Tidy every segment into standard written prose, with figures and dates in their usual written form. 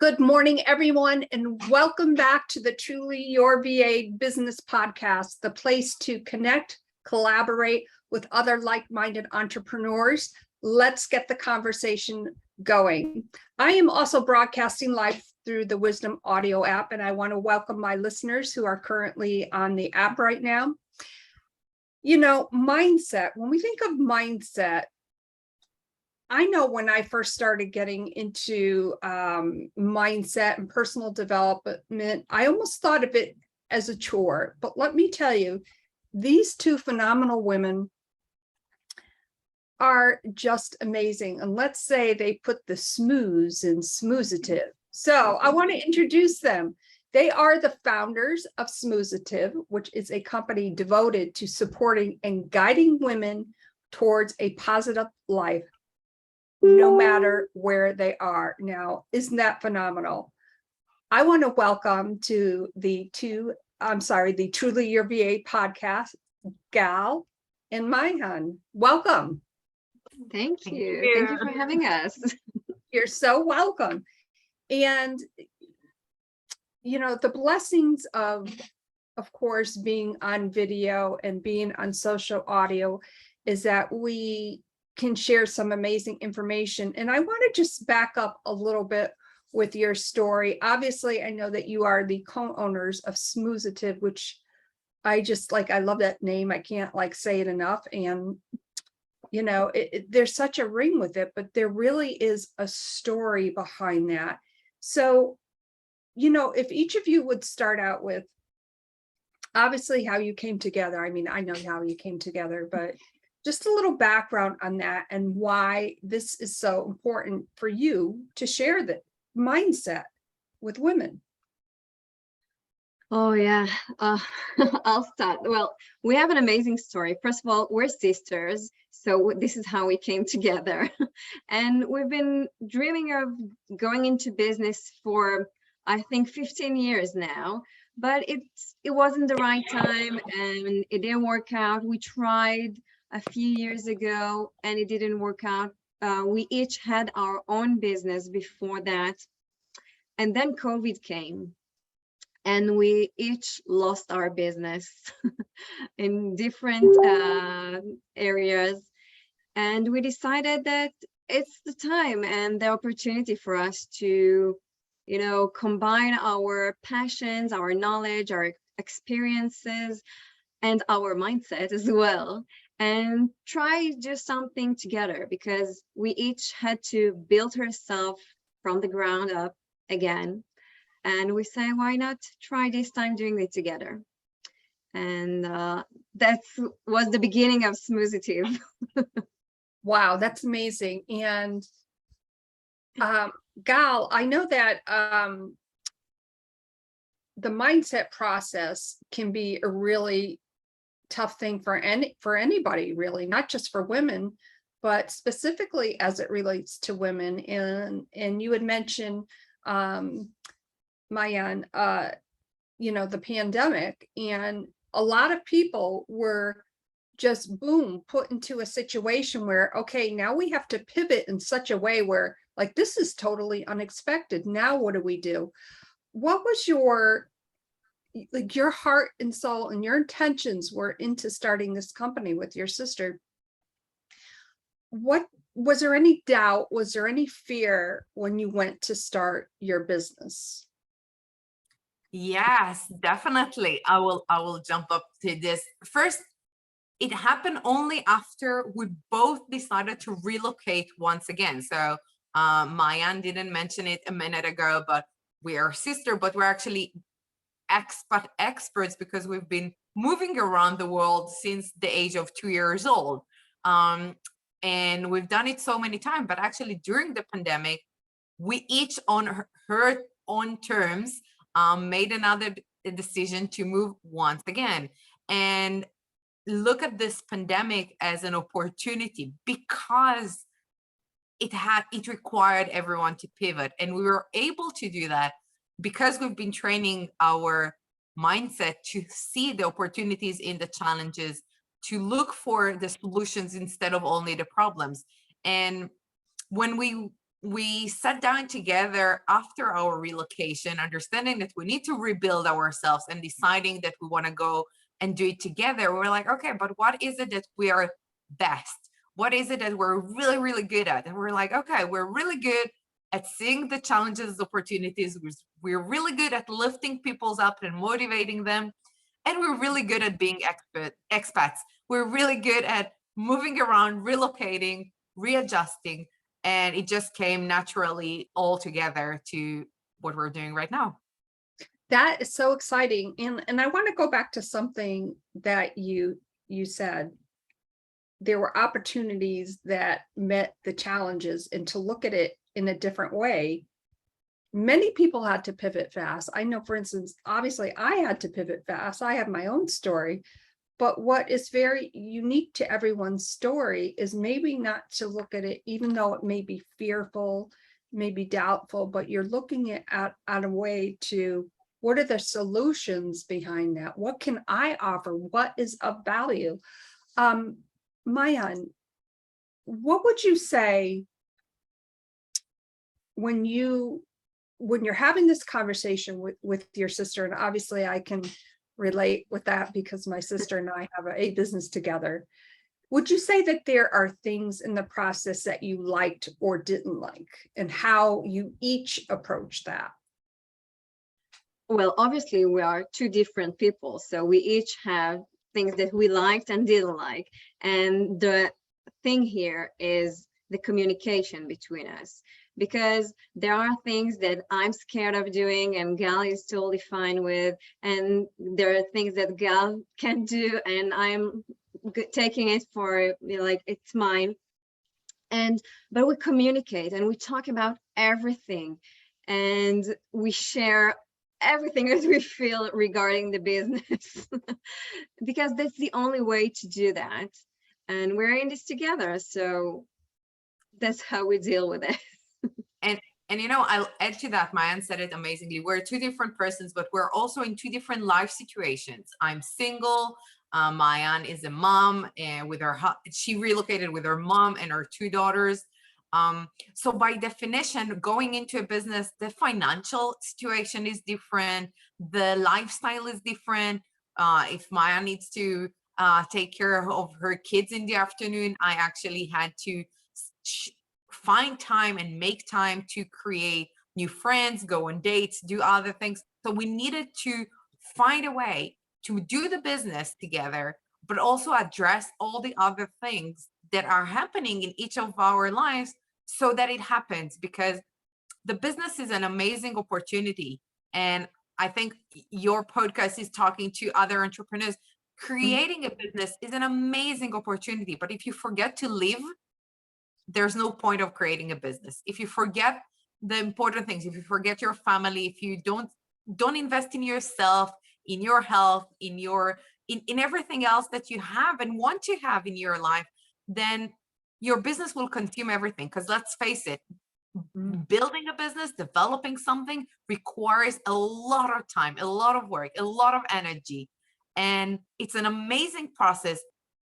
Good morning, everyone, and welcome back to the Truly Your VA Business Podcast, the place to connect, collaborate with other like-minded entrepreneurs. Let's get the conversation going. I am also broadcasting live through the Wisdom Audio app, and I want to welcome my listeners who are currently on the app right now. You know, mindset, when we think of mindset, I know when I first started getting into mindset and personal development, I almost thought of it as a chore. But let me tell you, these two phenomenal women are just amazing. And let's say they put the smooze in Smoozitive. So I want to introduce them. They are the founders of Smoozitive, which is a company devoted to supporting and guiding women towards a positive life, no matter where they are. Now, isn't that phenomenal? I want to welcome to the Truly Your VA podcast, Gal and Maayan. Welcome. Thank you. Thank you for having us. You're so welcome. And, you know, the blessings of course, being on video and being on social audio is that we can share some amazing information. And I want to just back up a little bit with your story. Obviously, I know that you are the co-owners of Smoozitive, which I just I love that name. I can't say it enough. And, you know, there's such a ring with it, but there really is a story behind that. So, you know, if each of you would start out with obviously how you came together. I mean, I know how you came together, but just a little background on that and why this is so important for you to share the mindset with women. Oh, yeah. I'll start. Well, we have an amazing story. First of all, we're sisters. So this is how we came together. And we've been dreaming of going into business for, I think, 15 years now. But it wasn't the right time and it didn't work out. We tried a few years ago and it didn't work out. We each had our own business before that. And then COVID came and we each lost our business in different areas. And we decided that it's the time and the opportunity for us to, you know, combine our passions, our knowledge, our experiences, and our mindset as well, and try do something together, because we each had to build herself from the ground up again. And we say, why not try this time doing it together? And that was the beginning of Smoozitive. Wow, that's amazing. And Gal, I know that the mindset process can be a really tough thing for anybody, really, not just for women, but specifically as it relates to women. And you had mentioned, Maayan, you know, the pandemic, and a lot of people were just boom put into a situation where, okay, now we have to pivot in such a way where this is totally unexpected. Now what do we do? What was your heart and soul and your intentions were into starting this company with your sister? What was there any doubt? Was there any fear when you went to start your business? Yes, definitely. I will jump up to this. First, it happened only after we both decided to relocate once again. So Maayan didn't mention it a minute ago, but we are sister, but we're actually experts because we've been moving around the world since the age of 2 years old. And we've done it so many times, but actually during the pandemic, we each on her own terms made another decision to move once again. And look at this pandemic as an opportunity, because it required everyone to pivot, and we were able to do that because we've been training our mindset to see the opportunities in the challenges, to look for the solutions instead of only the problems. And when we we sat down together after our relocation, understanding that we need to rebuild ourselves and deciding that we want to go and do it together. We're like, okay, but what is it that we are best? What is it that we're really, really good at? And we're like, okay, we're really good at seeing the challenges, opportunities. We're really good at lifting people up and motivating them. And we're really good at being expats. We're really good at moving around, relocating, readjusting. And it just came naturally all together to what we're doing right now. That is so exciting. And I want to go back to something that you said. There were opportunities that met the challenges, and to look at it in a different way. Many people had to pivot fast. I know, for instance, obviously I had to pivot fast. I have my own story, but what is very unique to everyone's story is maybe not to look at it, even though it may be fearful, maybe doubtful, but you're looking at a way to, what are the solutions behind that? What can I offer? What is of value? Maayan, what would you say when you're having this conversation with your sister? And obviously I can relate with that because my sister and I have a business together. Would you say that there are things in the process that you liked or didn't like, and how you each approach that? Well, obviously we are two different people, so we each have things that we liked and didn't like. And the thing here is the communication between us, because there are things that I'm scared of doing and Gal is totally fine with, and there are things that Gal can do and I'm taking it for, like, it's mine. But we communicate and we talk about everything, and we share everything that we feel regarding the business because that's the only way to do that. And we're in this together, so that's how we deal with it. And I'll add to that. Maayan said it amazingly. We're two different persons, but we're also in two different life situations. I'm single. Maayan is a mom, and she relocated with her mom and her two daughters. So by definition, going into a business, the financial situation is different. The lifestyle is different. If Maayan needs to take care of her kids in the afternoon, I actually had to find time and make time to create new friends, go on dates, do other things. So we needed to find a way to do the business together, but also address all the other things that are happening in each of our lives so that it happens, because the business is an amazing opportunity. And I think your podcast is talking to other entrepreneurs. Creating a business is an amazing opportunity, but if you forget to live, there's no point of creating a business. If you forget the important things, if you forget your family, if you don't invest in yourself, in your health, in everything else that you have and want to have in your life, then your business will consume everything. Because let's face it, building a business, developing something requires a lot of time, a lot of work, a lot of energy. And it's an amazing process,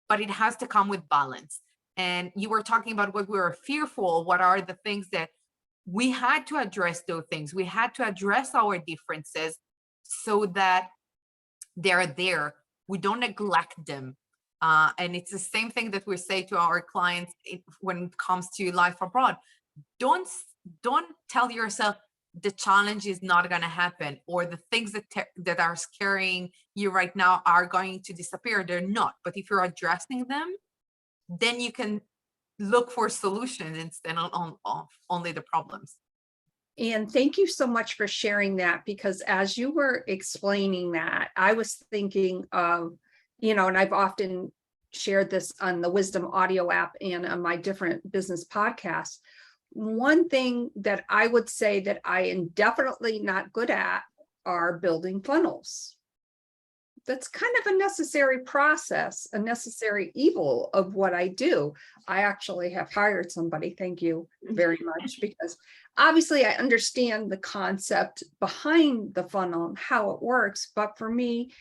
but it has to come with balance. And you were talking about what we were fearful. What are the things that we had to address? Those things we had to address our differences so that they're there. We don't neglect them. And it's the same thing that we say to our clients when it comes to life abroad. Don't tell yourself the challenge is not going to happen, or the things that are scaring you right now are going to disappear. They're not. But if you're addressing them, then you can look for solutions instead of only the problems. And thank you so much for sharing that, because as you were explaining that, I was thinking of, and I've often shared this on the Wisdom audio app and on my different business podcasts. One thing that I would say that I am definitely not good at are building funnels. That's kind of a necessary process, a necessary evil of what I do. I actually have hired somebody, thank you very much, because obviously I understand the concept behind the funnel and how it works. But for me,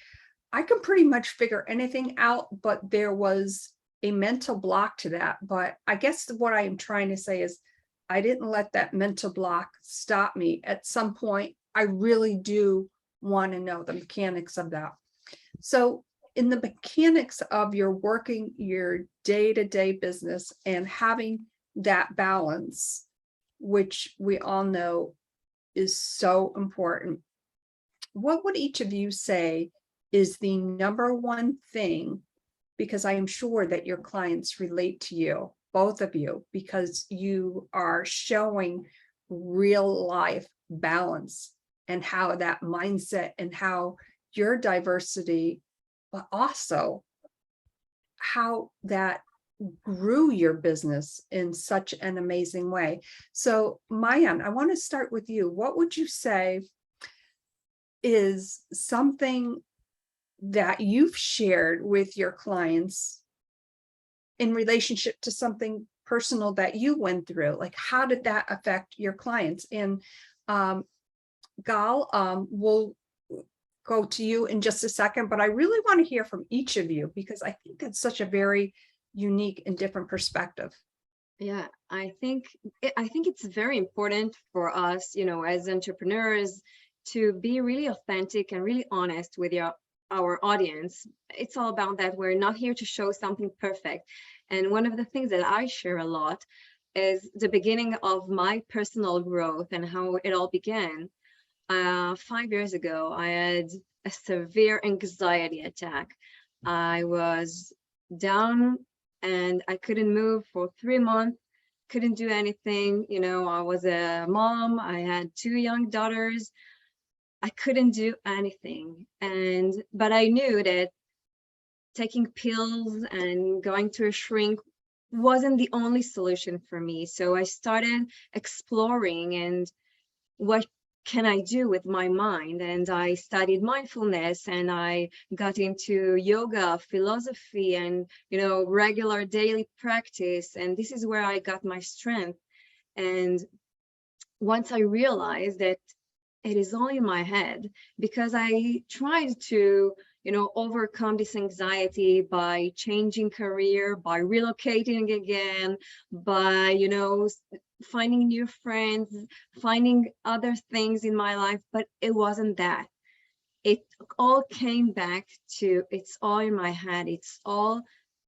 I can pretty much figure anything out, but there was a mental block to that. But I guess what I am trying to say is I didn't let that mental block stop me. At some point, I really do want to know the mechanics of that. So in the mechanics of your working your day-to-day business and having that balance, which we all know is so important, what would each of you say is the number one thing? Because I am sure that your clients relate to you, both of you, because you are showing real life balance and how that mindset and how your diversity, but also how that grew your business in such an amazing way. So Maayan, I want to start with you. What would you say is something that you've shared with your clients in relationship to something personal that you went through? Like, how did that affect your clients? And Gal, we'll go to you in just a second, but I really want to hear from each of you because I think it's such a very unique and different perspective. Yeah, I think it's very important for us, as entrepreneurs, to be really authentic and really honest with our audience. It's all about that. We're not here to show something perfect. And one of the things that I share a lot is the beginning of my personal growth and how it all began. 5 years ago, I had a severe anxiety attack. I was down and I couldn't move for 3 months, couldn't do anything. I was a mom. I had 2 young daughters. I couldn't do anything. But I knew that taking pills and going to a shrink wasn't the only solution for me. So I started exploring and what can I do with my mind? And I studied mindfulness and I got into yoga, philosophy, and, regular daily practice. And this is where I got my strength. And once I realized that it is all in my head, because I tried to, overcome this anxiety by changing career, by relocating again, by, finding new friends, finding other things in my life, but it wasn't that. It all came back to, it's all in my head,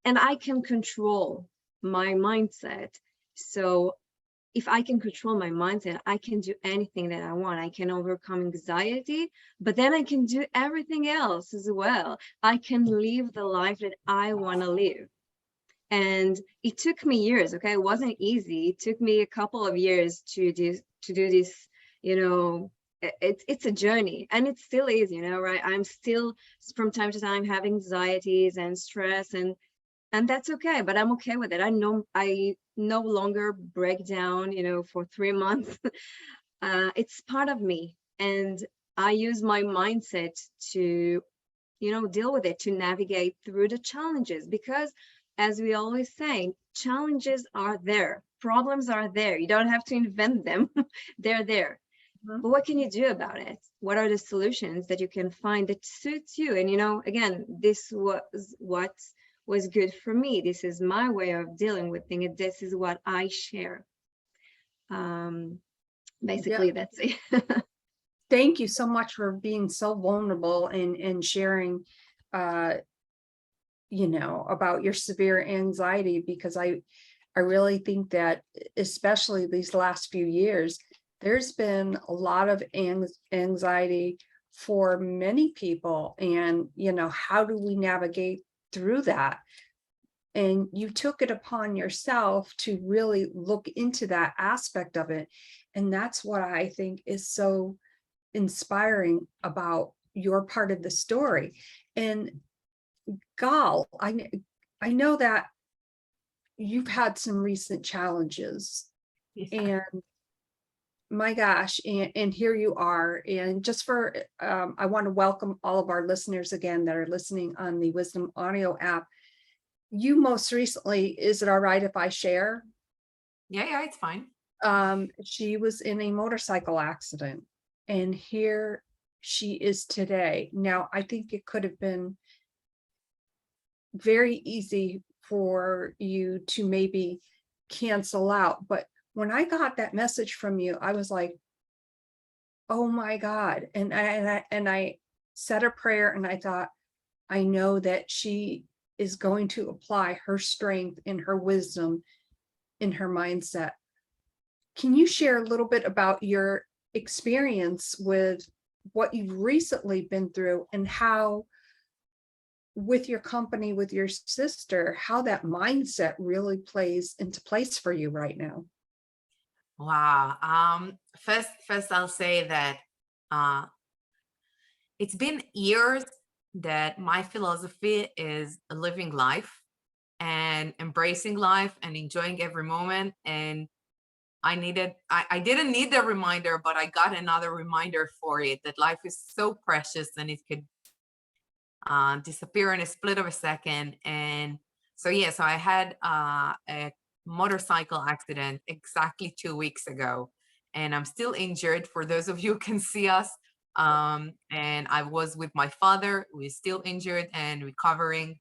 and I can control my mindset. So if I can control my mindset, I can do anything that I want. I can overcome anxiety, but then I can do everything else as well. I can live the life that I want to live. And it took me years, okay? It wasn't easy. It took me a couple of years to do this, it's a journey, and it still is, right? I'm still from time to time having anxieties and stress, and that's okay, but I'm okay with it. I no longer break down, for 3 months. It's part of me, and I use my mindset to, deal with it, to navigate through the challenges, because as we always say, challenges are there, problems are there. You don't have to invent them. They're there. Mhm. But what can you do about it? What are the solutions that you can find that suits you? And, again, this was what was good for me. This is my way of dealing with things. This is what I share. Basically, that's it. Thank you so much for being so vulnerable and sharing, about your severe anxiety, because I really think that, especially these last few years, there's been a lot of anxiety for many people. And, how do we navigate through that? And you took it upon yourself to really look into that aspect of it. And that's what I think is so inspiring about your part of the story. And Gal, I know that you've had some recent challenges, and my gosh, and here you are. And just for, I want to welcome all of our listeners again that are listening on the Wisdom Audio app. You most recently, is it all right if I share? Yeah, it's fine. She was in a motorcycle accident, and here she is today. Now, I think it could have been very easy for you to maybe cancel out, but when I got that message from you, I was like, oh my God. And I said a prayer and I thought, I know that she is going to apply her strength and her wisdom in her mindset. Can you share a little bit about your experience with what you've recently been through and how with your company, with your sister, how that mindset really plays into place for you right now? Wow. First I'll say that it's been years that my philosophy is living life and embracing life and enjoying every moment. And I didn't need the reminder, but I got another reminder for it, that life is so precious and it could disappear in a split of a second. And so, yeah, so I had a motorcycle accident exactly 2 weeks ago, and I'm still injured for those of you who can see us. And I was with my father, who is still injured and recovering.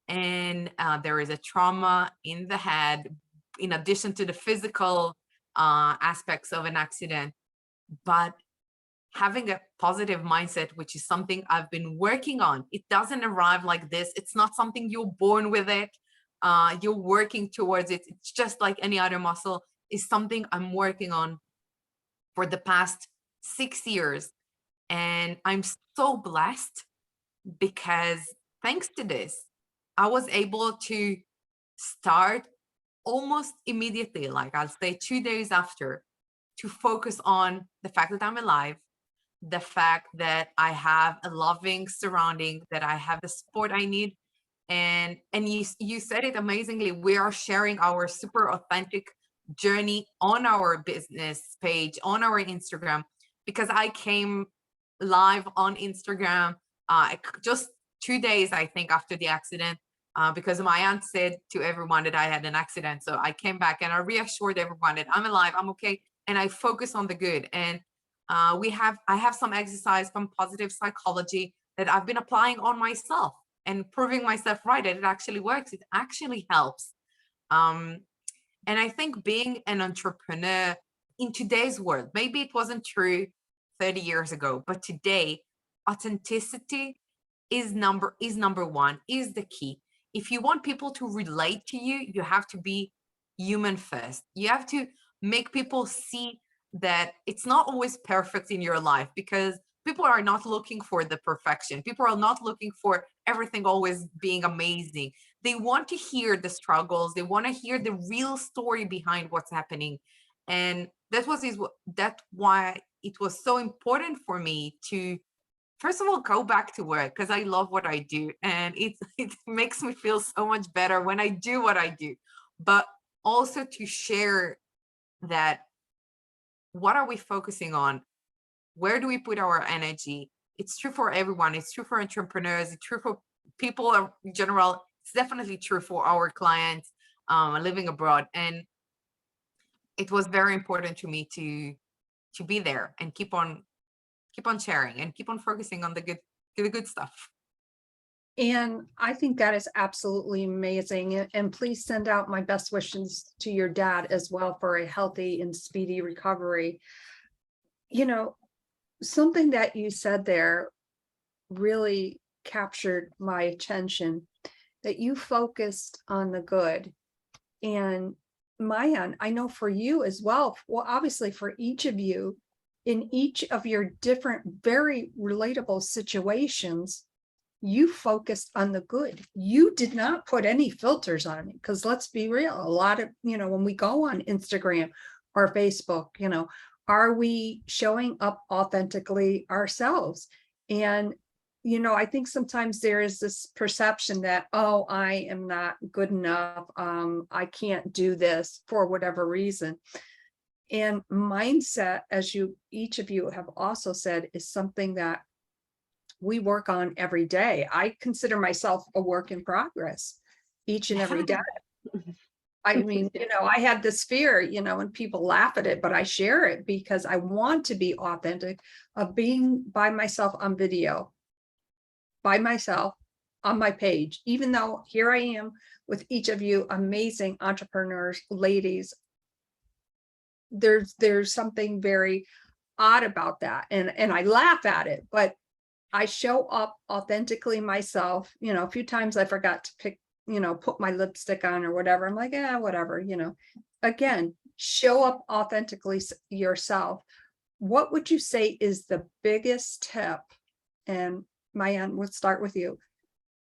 And there is a trauma in the head, in addition to the physical aspects of an accident. But having a positive mindset, which is something I've been working on, it doesn't arrive like this. It's not something you're born with it. You're working towards it. It's just like any other muscle. Is something I'm working on for the past 6 years. And I'm so blessed because thanks to this, I was able to start almost immediately, like I'll say 2 days after, to focus on the fact that I'm alive, the fact that I have a loving surrounding, that I have the support I need. And you said it amazingly. We are sharing our super authentic journey on our business page, on our Instagram, because I came live on Instagram just 2 days, I think, after the accident, because my aunt said to everyone that I had an accident. So I came back and I reassured everyone that I'm alive, I'm okay, and I focus on the good. And I have some exercise from positive psychology that I've been applying on myself and proving myself right that it actually works. It actually helps. And I think being an entrepreneur in today's world, maybe it wasn't true 30 years ago, but today, authenticity is number one, is the key. If you want people to relate to you, you have to be human first. You have to make people see that it's not always perfect in your life, because people are not looking for the perfection. People are not looking for everything always being amazing. They want to hear the struggles. They want to hear the real story behind what's happening. And that's why it was so important for me to, first of all, go back to work, because I love what I do. And it makes me feel so much better when I do what I do. But also to share that, what are we focusing on? Where do we put our energy? It's true for everyone. It's true for entrepreneurs. It's true for people in general. It's definitely true for our clients living abroad. And it was very important to me to be there and keep on sharing and keep on focusing on the good stuff. And I think that is absolutely amazing. And please send out my best wishes to your dad as well for a healthy and speedy recovery. You know, something that you said there really captured my attention, that you focused on the good. And Maayan, I know for you as well, obviously for each of you, in each of your different, very relatable situations, you focused on the good. You did not put any filters on it, because let's be real, a lot of, when we go on Instagram or Facebook, are we showing up authentically ourselves? And I think sometimes there is this perception that, oh, I am not good enough, I can't do this for whatever reason. And mindset, as each of you have also said, is something that we work on every day. I consider myself a work in progress each and every day. I mean, I had this fear, and people laugh at it, but I share it because I want to be authentic, of being by myself on video, by myself on my page, even though here I am with each of you amazing entrepreneurs, ladies, there's something very odd about that, and I laugh at it, but I show up authentically myself. You know, a few times I forgot to pick, you know, put my lipstick on or whatever. I'm like, yeah, whatever, you know. Again, show up authentically yourself. What would you say is the biggest tip? And Maayan, we'll start with you,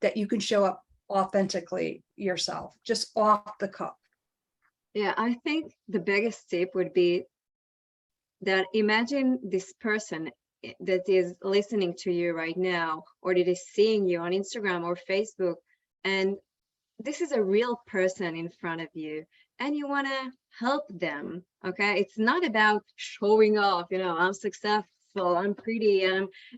that you can show up authentically yourself, just off the cuff. Yeah, I think the biggest tip would be that imagine this person that is listening to you right now, or that is seeing you on Instagram or Facebook, and this is a real person in front of you, and you want to help them. Okay, it's not about showing off, you know, I'm successful, I'm pretty,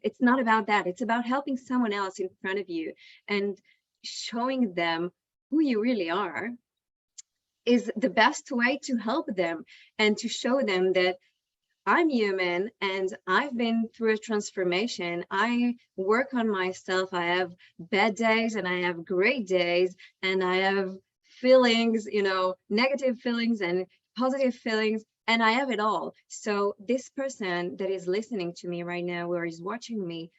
it's not about that. It's about helping someone else in front of you and showing them who you really are is the best way to help them, and to show them that I'm human and I've been through a transformation. I work on myself. I have bad days and I have great days, and I have feelings, you know, negative feelings and positive feelings, and I have it all. So this person that is listening to me right now or is watching me,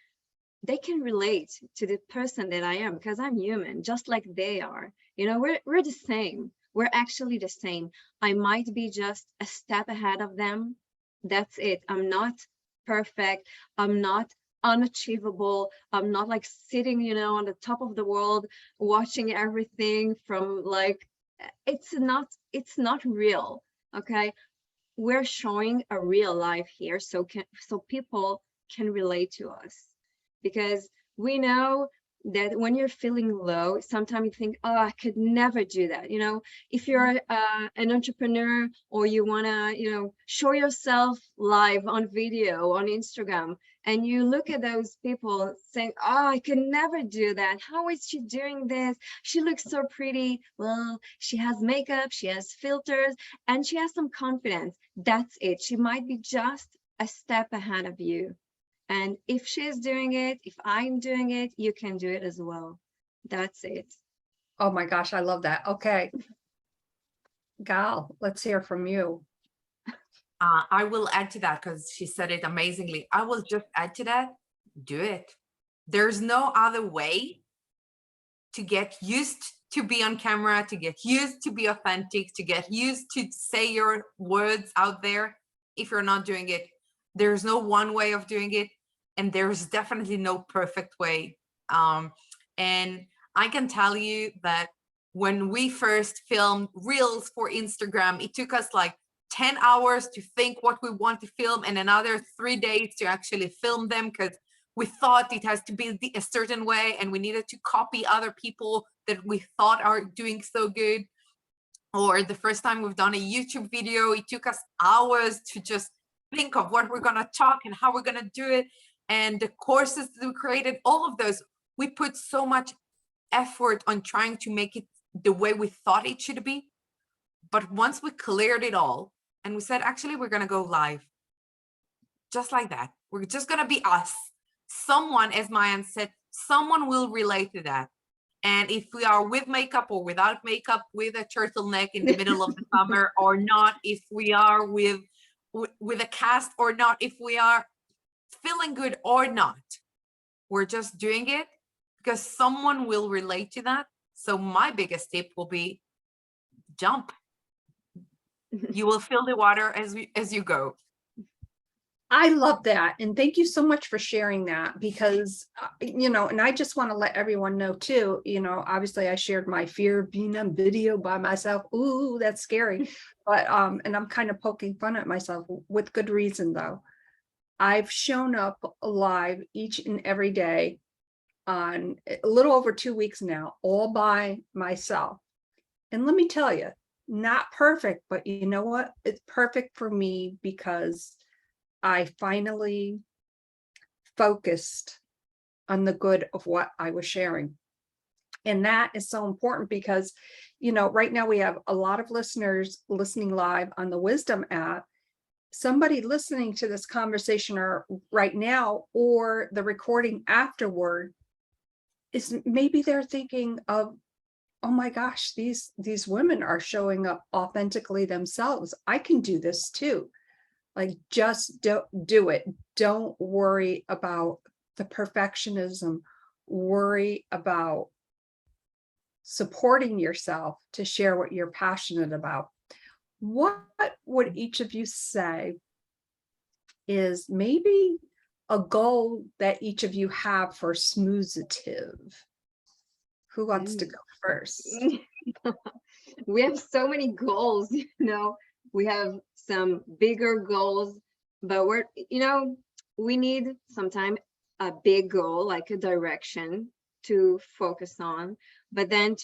they can relate to the person that I am, because I'm human, just like they are. You know, we're the same. We're actually the same. I might be just a step ahead of them. That's it. I'm not perfect. I'm not unachievable. I'm not like sitting, you know, on the top of the world, watching everything from like, it's not real. Okay. We're showing a real life here. So people can relate to us, because we know that when you're feeling low, sometimes you think, oh, I could never do that. You know, if you're an entrepreneur, or you want to, you know, show yourself live on video on Instagram, and you look at those people saying, oh, I could never do that. How is she doing this? She looks so pretty. Well, she has makeup, she has filters, and she has some confidence. That's it. She might be just a step ahead of you. And if she's doing it, if I'm doing it, you can do it as well. That's it. Oh my gosh, I love that. Okay. Gal, let's hear from you. I will add to that because she said it amazingly. I will just add to that, do it. There's no other way to get used to be on camera, to get used to be authentic, to get used to say your words out there. If you're not doing it, there's no one way of doing it. And there's definitely no perfect way. And I can tell you that when we first filmed reels for Instagram, it took us like 10 hours to think what we want to film, and another 3 days to actually film them, because we thought it has to be a certain way, and we needed to copy other people that we thought are doing so good. Or the first time we've done a YouTube video, it took us hours to just think of what we're gonna talk and how we're gonna do it. And the courses that we created, all of those, we put so much effort on trying to make it the way we thought it should be. But once we cleared it all and we said, actually, we're going to go live just like that. We're just going to be us. Someone, as Maayan said, someone will relate to that. And if we are with makeup or without makeup, with a turtleneck in the middle of the summer or not, if we are with a cast or not, if we are feeling good or not, we're just doing it because someone will relate to that. So my biggest tip will be jump. You will feel the water as you go. I love that. And thank you so much for sharing that, because, you know, and I just want to let everyone know too, you know, obviously I shared my fear of being on video by myself. Ooh, that's scary. But, and I'm kind of poking fun at myself with good reason though. I've shown up live each and every day on a little over 2 weeks now, all by myself. And let me tell you, not perfect, but you know what? It's perfect for me because I finally focused on the good of what I was sharing. And that is so important because, you know, right now we have a lot of listeners listening live on the Wisdom app. Somebody listening to this conversation or right now, or the recording afterward, is maybe they're thinking of oh my gosh, these women are showing up authentically themselves. I can do this too. Like, just do it. Don't worry about the perfectionism. Worry about supporting yourself to share what you're passionate about. What would each of you say is maybe a goal that each of you have for Smoozitive? Who wants to go first? We have so many goals, we have some bigger goals, but we need sometimes a big goal, like a direction to focus on, but then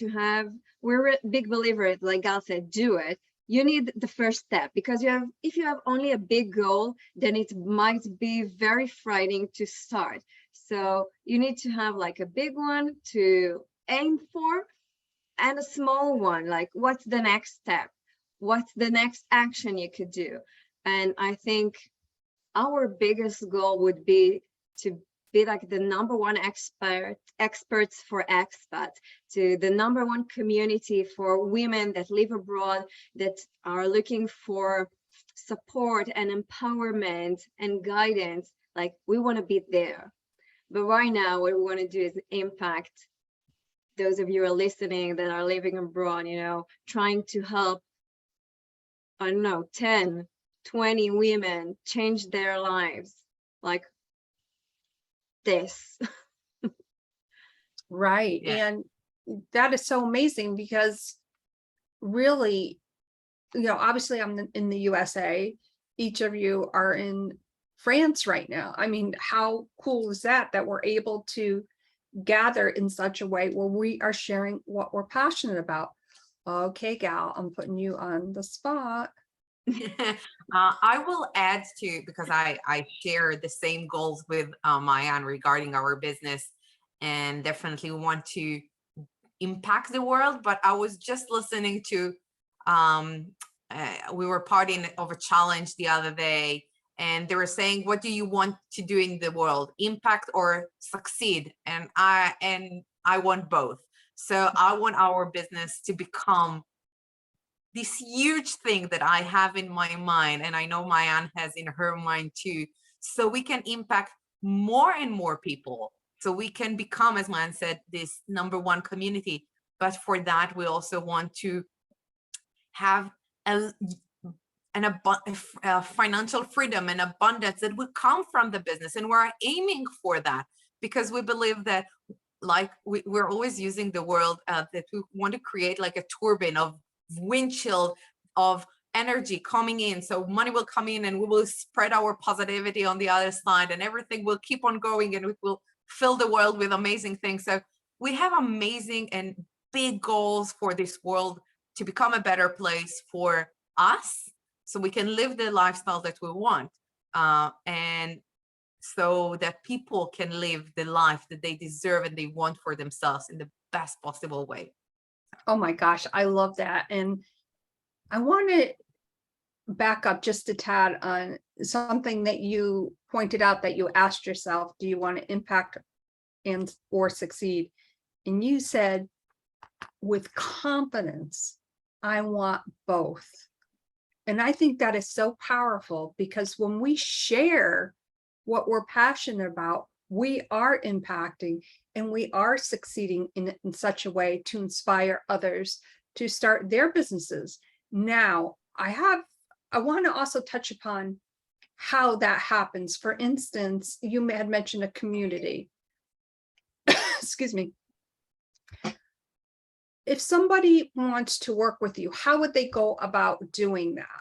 we're a big believer, like Gal said, do it. You need the first step, because if you have only a big goal, then it might be very frightening to start. So you need to have like a big one to aim for, and a small one, like what's the next step? What's the next action you could do? And I think our biggest goal would be to be like the #1 experts for expats, to the #1 community for women that live abroad, that are looking for support and empowerment and guidance. Like, we want to be there. But right now, what we want to do is impact those of you who are listening that are living abroad, trying to help, I don't know, 10, 20 women change their lives like this. Right. Yeah. And that is so amazing, because really, obviously I'm in the USA. Each of you are in France right now. I mean, how cool is that we're able to gather in such a way where we are sharing what we're passionate about? Okay, Gal, I'm putting you on the spot. I will add to, because I share the same goals with Maayan regarding our business, and definitely want to impact the world. But I was just listening to, we were part of a challenge the other day, and they were saying, what do you want to do in the world, impact or succeed? And I want both. So I want our business to become this huge thing that I have in my mind, and I know Maayan has in her mind too, so we can impact more and more people, so we can become, as Maayan said, this #1 community. But for that, we also want to have a financial freedom and abundance that will come from the business, and we're aiming for that, because we believe that, like we're always using the word that we want to create like a turbine of windshield of energy coming in, so money will come in and we will spread our positivity on the other side, and everything will keep on going, and we will fill the world with amazing things. So we have amazing and big goals for this world to become a better place for us, so we can live the lifestyle that we want, and so that people can live the life that they deserve and they want for themselves in the best possible way. Oh my gosh, I love that. And I want to back up just a tad on something that you pointed out, that you asked yourself, do you want to impact or succeed? And you said, with confidence, I want both. And I think that is so powerful, because when we share what we're passionate about, we are impacting and we are succeeding in such a way to inspire others to start their businesses. Now, I want to also touch upon how that happens. For instance, you had mentioned a community. Excuse me. If somebody wants to work with you, how would they go about doing that?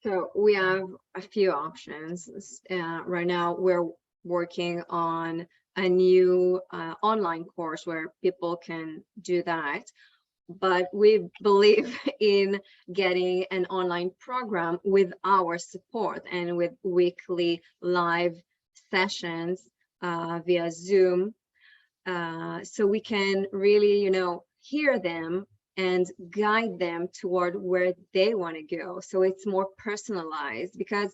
So we have a few options. Right now, we're working on a new online course where people can do that. But we believe in getting an online program with our support and with weekly live sessions via Zoom. So we can really, hear them and guide them toward where they want to go. So it's more personalized, because,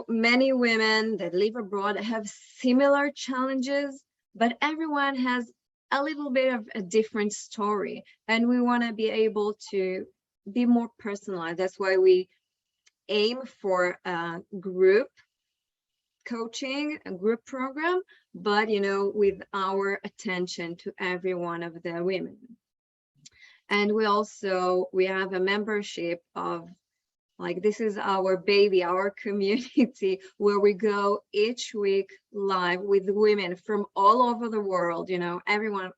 many women that live abroad have similar challenges, but everyone has a little bit of a different story, and we want to be able to be more personalized. That's why we aim for a group coaching, a group program, but with our attention to every one of the women. And we have a membership of, like, this is our baby, our community, where we go each week live with women from all over the world, everyone.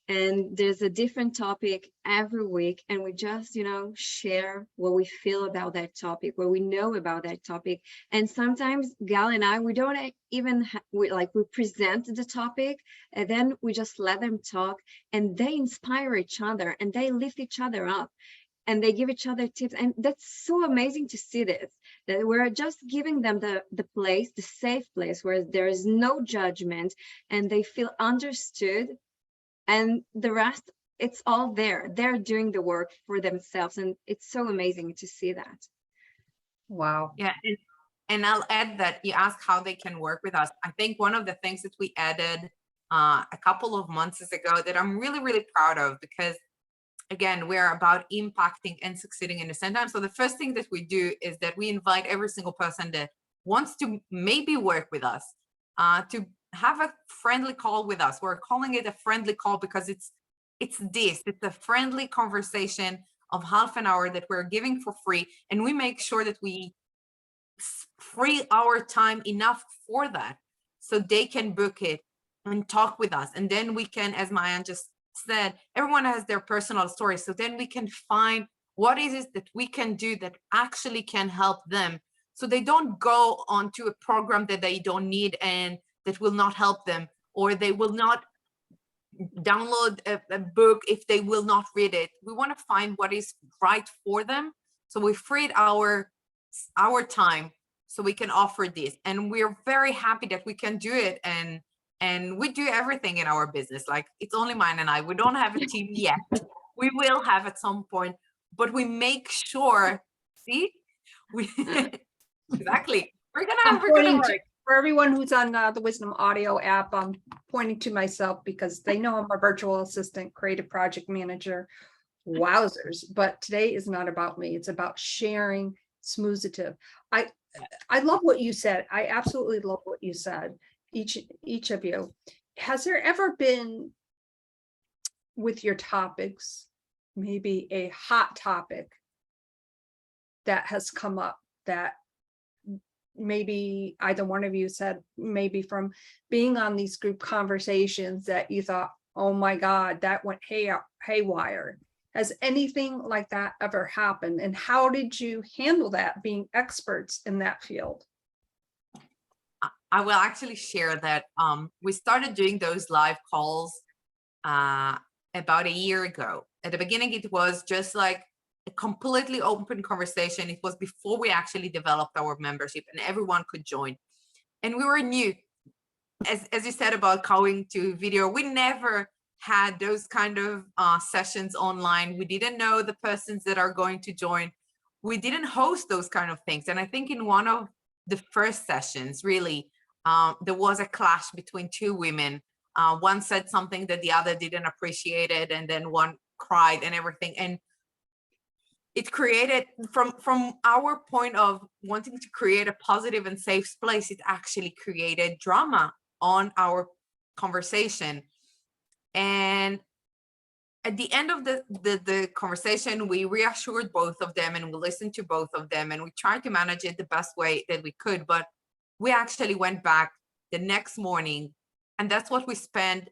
And there's a different topic every week, and we just, share what we feel about that topic, what we know about that topic. And sometimes Gal and I, we don't even, we present the topic, and then we just let them talk, and they inspire each other, and they lift each other up, and they give each other tips. And that's so amazing to see this, that we're just giving them the place, the safe place, where there is no judgment, and they feel understood. And the rest, it's all there. They're doing the work for themselves. And it's so amazing to see that. Wow. Yeah. And I'll add that you asked how they can work with us. I think one of the things that we added a couple of months ago that I'm really, really proud of, because again, we're about impacting and succeeding in the same time. So the first thing that we do is that we invite every single person that wants to maybe work with us to have a friendly call with us. We're calling it a friendly call because it's a friendly conversation of half an hour that we're giving for free, and we make sure that we free our time enough for that so they can book it and talk with us. And then we can, as Maayan just said, everyone has their personal story, so then we can find what is it that we can do that actually can help them, so they don't go onto a program that they don't need and that will not help them, or they will not download a book if they will not read it. We want to find what is right for them, so we freed our time so we can offer this. And we're very happy that we can do it. And we do everything in our business. Like, it's only Maayan and I. We don't have a team yet. We will have at some point, but we make sure, see, we exactly. We're gonna work. For everyone who's on the Wisdom Audio app, I'm pointing to myself because they know I'm a virtual assistant, creative project manager. Wowzers. But today is not about me. It's about sharing Smoozitive. I love what you said. I absolutely love what you said. Each of you. Has there ever been, with your topics, maybe a hot topic that has come up that maybe either one of you said, maybe from being on these group conversations, that you thought, oh my God, that went haywire? Has anything like that ever happened? And how did you handle that, being experts in that field? I will actually share that we started doing those live calls about a year ago. At the beginning, it was just like a completely open conversation. It was before we actually developed our membership, and everyone could join. And we were new. As you said about going to video, we never had those kind of sessions online. We didn't know the persons that are going to join. We didn't host those kind of things. And I think in one of the first sessions, really, there was a clash between two women. One said something that the other didn't appreciate it, and then one cried and everything. And it created, from our point of wanting to create a positive and safe place, it actually created drama on our conversation. And at the end of the conversation, we reassured both of them, and we listened to both of them, and we tried to manage it the best way that we could. But we actually went back the next morning, and that's what we spent,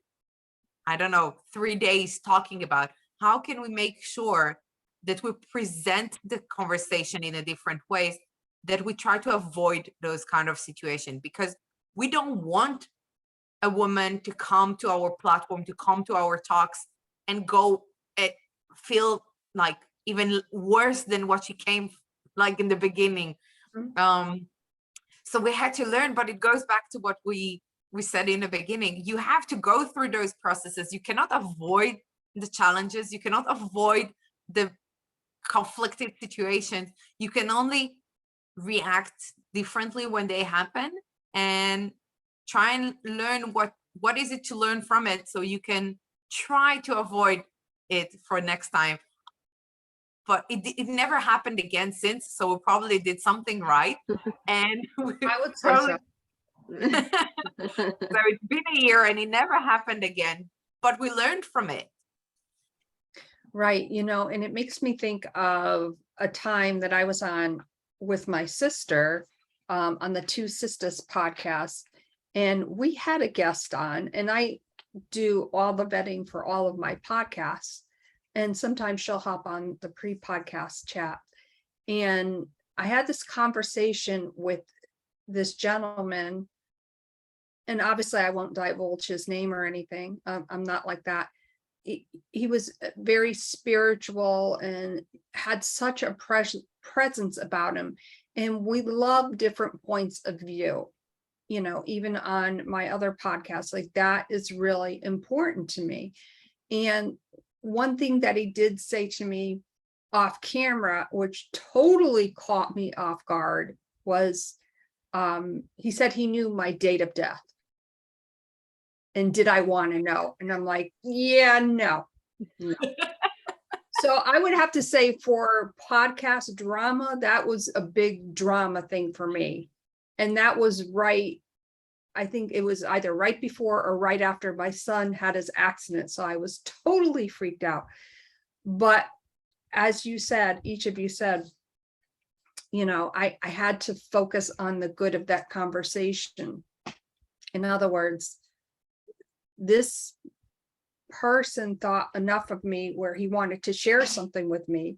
I don't know, 3 days talking about. How can we make sure that we present the conversation in a different ways, that we try to avoid those kind of situations? Because we don't want a woman to come to our platform, to come to our talks and go and feel like even worse than what she came like in the beginning. So we had to learn, but it goes back to what we said in the beginning. You have to go through those processes. You cannot avoid the challenges. You cannot avoid the conflicted situations. You can only react differently when they happen, and try and learn what what is it to learn from it so you can try to avoid it for next time. But it never happened again since, so we probably did something right. And I would say so. So it's been a year and it never happened again, but we learned from it. Right, and it makes me think of a time that I was on with my sister on the Two Sisters podcast, and we had a guest on, and I do all the vetting for all of my podcasts, and sometimes she'll hop on the pre-podcast chat. And I had this conversation with this gentleman, and obviously I won't divulge his name or anything. I'm not like that. He was very spiritual and had such a presence about him. And we love different points of view, even on my other podcasts, like that is really important to me. And one thing that he did say to me off camera, which totally caught me off guard, was he said he knew my date of death. And did I want to know? And I'm like, yeah, no. So I would have to say for podcast drama, that was a big drama thing for me. And that was right. I think it was either right before or right after my son had his accident. So I was totally freaked out. But as you said, each of you said, I had to focus on the good of that conversation. In other words, this person thought enough of me where he wanted to share something with me,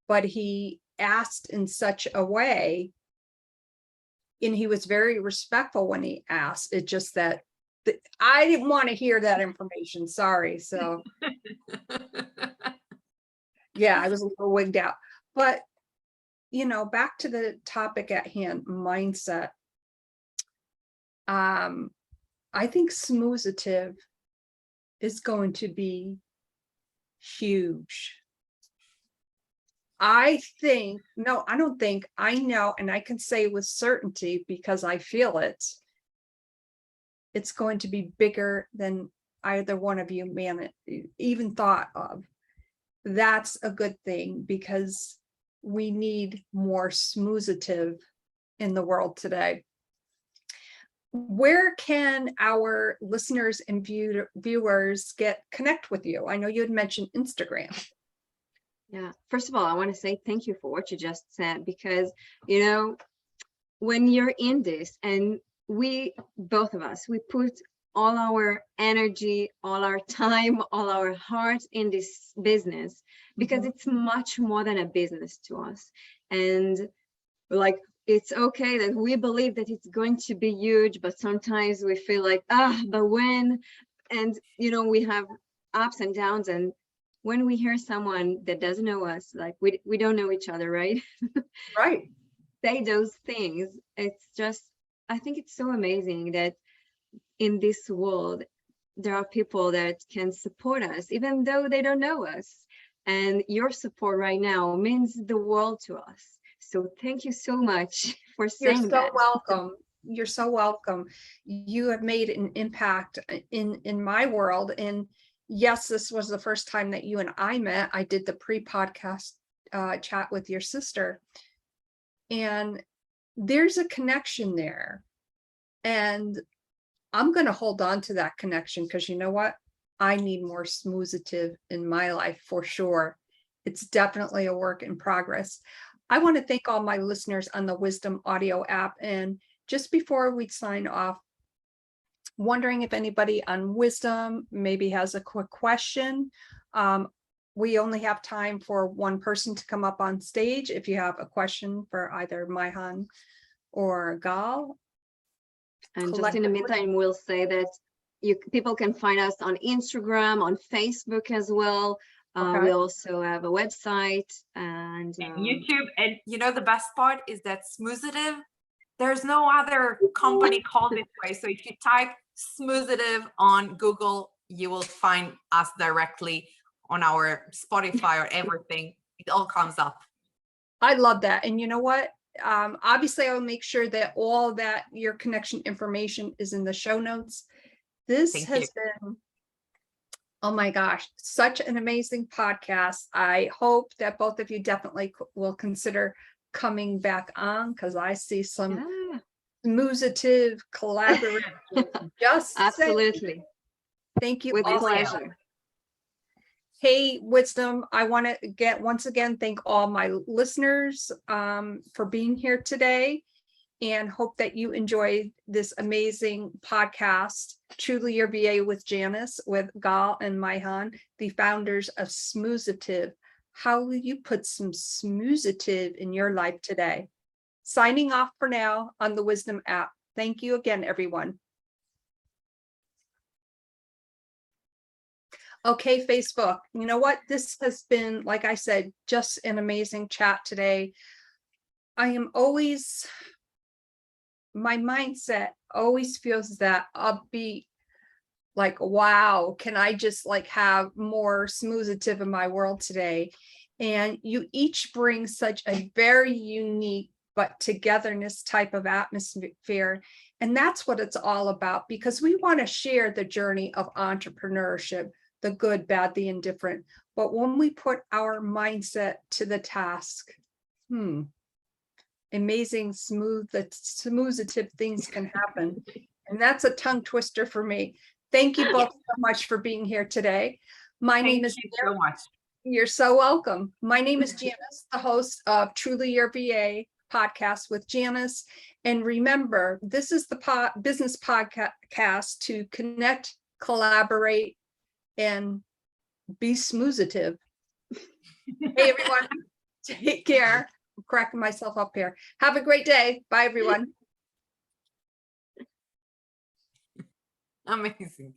but he asked in such a way, and he was very respectful when he asked. It just that I didn't want to hear that information. Sorry. So yeah, I was a little wigged out. But back to the topic at hand, mindset. I think Smoozitive is going to be huge. I don't think, I know, and I can say with certainty because I feel it. It's going to be bigger than either one of you even thought of. That's a good thing because we need more Smoozitive in the world today. Where can our listeners and viewers connect with you? I know you had mentioned Instagram. Yeah, first of all, I want to say thank you for what you just said, because, when you're in this, and both of us, we put all our energy, all our time, all our heart in this business, because it's much more than a business to us. And like, it's okay that we believe that it's going to be huge, but sometimes we feel like, but when? And, we have ups and downs. And when we hear someone that doesn't know us, like we don't know each other, right? Right. Say those things. It's just, I think it's so amazing that in this world, there are people that can support us, even though they don't know us. And your support right now means the world to us. So thank you so much for saying that. You're so welcome. You're so welcome. You have made an impact in my world. And yes, this was the first time that you and I met. I did the pre-podcast chat with your sister. And there's a connection there. And I'm going to hold on to that connection because you know what? I need more Smoozitive in my life for sure. It's definitely a work in progress. I want to thank all my listeners on the Wisdom Audio app. And just before we sign off, wondering if anybody on Wisdom maybe has a quick question. We only have time for one person to come up on stage. If you have a question for either Maayan or Gal. And just in the meantime, we'll say that people can find us on Instagram, on Facebook as well. Okay. We also have a website and YouTube. And the best part is that Smoozitive, there's no other company called this way. So if you type Smoozitive on Google, you will find us directly on our Spotify or everything. It all comes up. I love that. And you know what? Obviously, I'll make sure that all that your connection information is in the show notes. This Thank has been, oh my gosh, such an amazing podcast. I hope that both of you definitely will consider coming back on, because I see some Yeah, Smoozitive collaboration. Just saying. absolutely. Thank you With all. pleasure. Hey, Wisdom, I want to once again thank all my listeners for being here today, and hope that you enjoyed this amazing podcast, Truly Your VA with Janis, with Gal and Maayan, the founders of Smoozitive. How will you put some Smoozitive in your life today? Signing off for now on the Wisdom app. Thank you again, everyone. Okay, Facebook, you know what? This has been, like I said, just an amazing chat today. I am always, my mindset always feels that upbeat, like, wow, can I just like have more Smoozitive in my world today? And you each bring such a very unique but togetherness type of atmosphere. And that's what it's all about, because we want to share the journey of entrepreneurship, the good, bad, the indifferent. But when we put our mindset to the task, amazing, Smoozitive things can happen. And that's a tongue twister for me. Thank you both so much for being here today. My name is so much. You're so welcome. My name is Janis, the host of Truly Your VA podcast with Janis. And remember, this is the business podcast to connect, collaborate, and be Smoozitive. Hey, everyone. Take care. I'm cracking myself up here. Have a great day. Bye, everyone. Amazing.